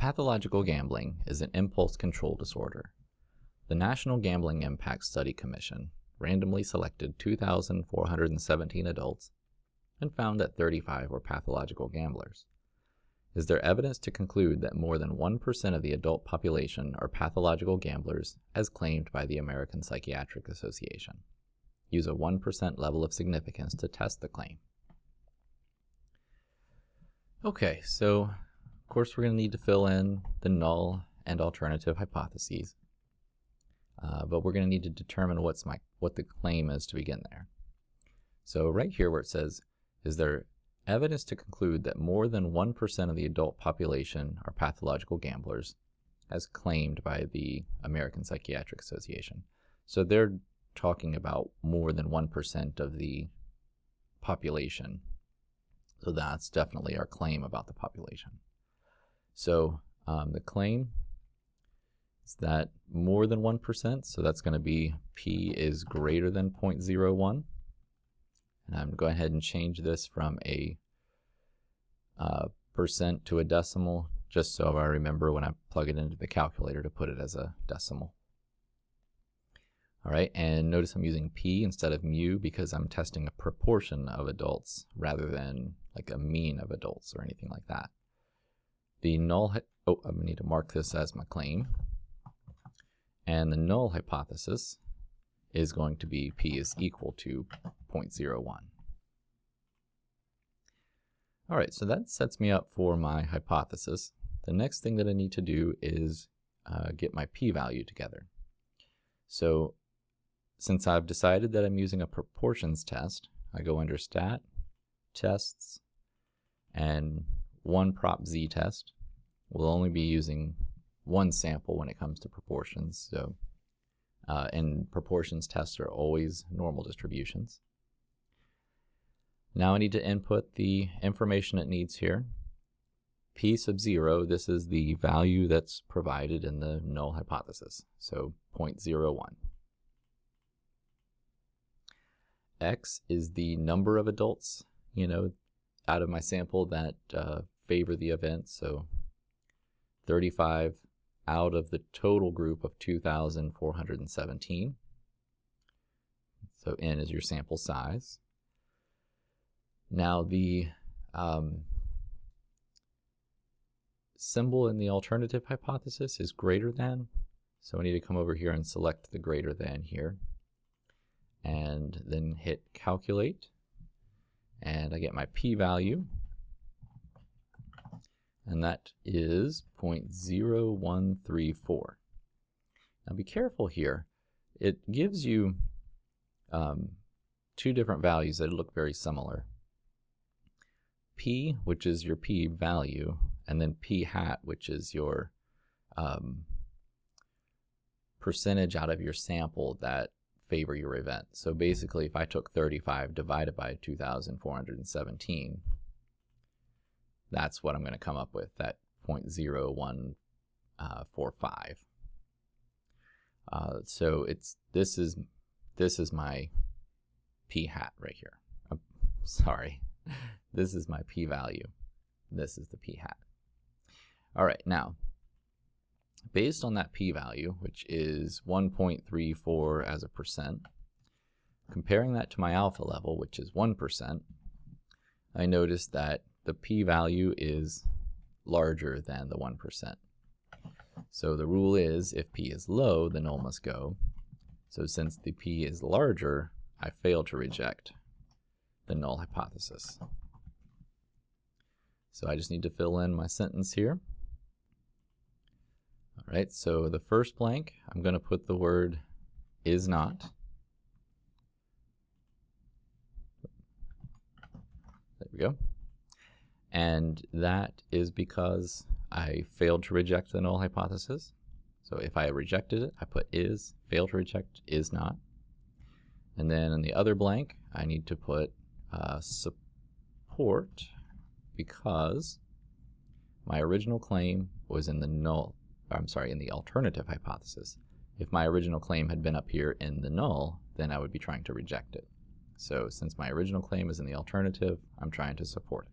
Pathological gambling is an impulse control disorder. The National Gambling Impact Study Commission randomly selected 2,417 adults and found that 35 were pathological gamblers. Is there evidence to conclude that more than 1% of the adult population are pathological gamblers as claimed by the American Psychiatric Association? Use a 1% level of significance to test the claim. Okay, so of course we're going to need to fill in the null and alternative hypotheses, but we're going to need to determine what the claim is to begin there. So right here where it says, is there evidence to conclude that more than 1% of the adult population are pathological gamblers as claimed by the American Psychiatric Association. So they're talking about more than 1% of the population. So that's definitely our claim about the population. So the claim is that more than 1%, so that's going to be P is greater than 0.01. And I'm going to go ahead and change this from a percent to a decimal, just so I remember when I plug it into the calculator to put it as a decimal. All right, and notice I'm using P instead of mu because I'm testing a proportion of adults rather than like a mean of adults or anything like that. The null, I'm going to need to mark this as my claim. And the null hypothesis is going to be P is equal to 0.01. All right, so that sets me up for my hypothesis. The next thing that I need to do is get my p-value together. So since I've decided that I'm using a proportions test, I go under Stat, Tests, and one prop z test. We'll only be using one sample when it comes to proportions. So and proportions tests are always normal distributions. Now I need to input the information it needs here. P sub 0, this is the value that's provided in the null hypothesis, so 0.01. X is the number of adults, out of my sample that favor the event, so 35 out of the total group of 2,417. So N is your sample size. Now the symbol in the alternative hypothesis is greater than, so I need to come over here and select the greater than here, and then hit calculate, and I get my p-value, and that is 0.0134. Now be careful here. It gives you two different values that look very similar. P, which is your p-value, and then p hat, which is your percentage out of your sample that favor your event. So basically, if I took 35 divided by 2,417, that's what I'm going to come up with, that 0.0145. So this is my p hat right here. Sorry, this is my p-value. This is the p hat. All right, now, based on that p-value, which is 1.34 as a percent, comparing that to my alpha level, which is 1%, I noticed that the p-value is larger than the 1%. So the rule is, if p is low, the null must go. So since the p is larger, I fail to reject the null hypothesis. So I just need to fill in my sentence here. All right, so the first blank, I'm going to put the word is not. There we go. And that is because I failed to reject the null hypothesis. So if I rejected it, I put is, failed to reject is not. And then in the other blank, I need to put support, because my original claim was in the in the alternative hypothesis. If my original claim had been up here in the null, then I would be trying to reject it. So since my original claim is in the alternative, I'm trying to support it.